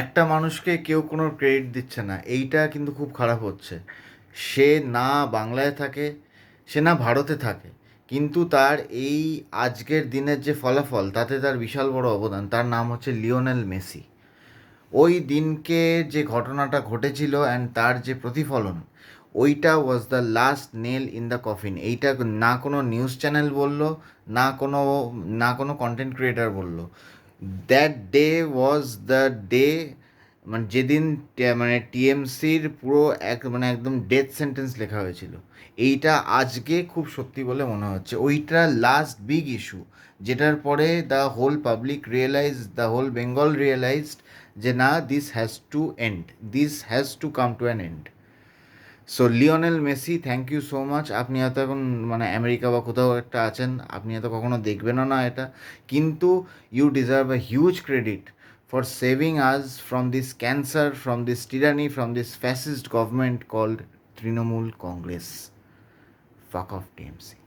একটা মানুষকে কেউ কোনো ক্রেডিট দিচ্ছে না, এইটা কিন্তু খুব খারাপ হচ্ছে। সে না বাংলায় থাকে, সে না ভারতে থাকে, কিন্তু তার এই আজকের দিনের যে ফলাফল তাতে তার বিশাল বড় অবদান। তার নাম হচ্ছে লিওনেল মেসি। ওই দিনকে যে ঘটনাটা ঘটেছিল অ্যান্ড তার যে প্রতিফলন, ওইটা was the last nail in the coffin. এইটা না কোনো নিউজ চ্যানেল বললো, না কোনো কন্টেন্ট ক্রিয়েটার বললো। That day was the day, মানে যেদিন মানে টিএমসির পুরো একদম ডেথ সেন্টেন্স লেখা হয়েছিল। এইটা আজকে খুব সত্যি বলে মনে হচ্ছে। ওইটা লাস্ট বিগ ইস্যু, যেটার পরে the whole public realise, the whole Bengal realised যে না, this has to end, this has to come to an end. So Lionel Messi, thank you so much. আপনি হয়তো এখন মানে আমেরিকা বা কোথাও একটা আছেন, আপনি হয়তো কখনো দেখবেনও না এটা, কিন্তু you deserve a huge credit for saving us from this cancer, from this tyranny, from this fascist government called Trinamool Congress. Fuck off TMC.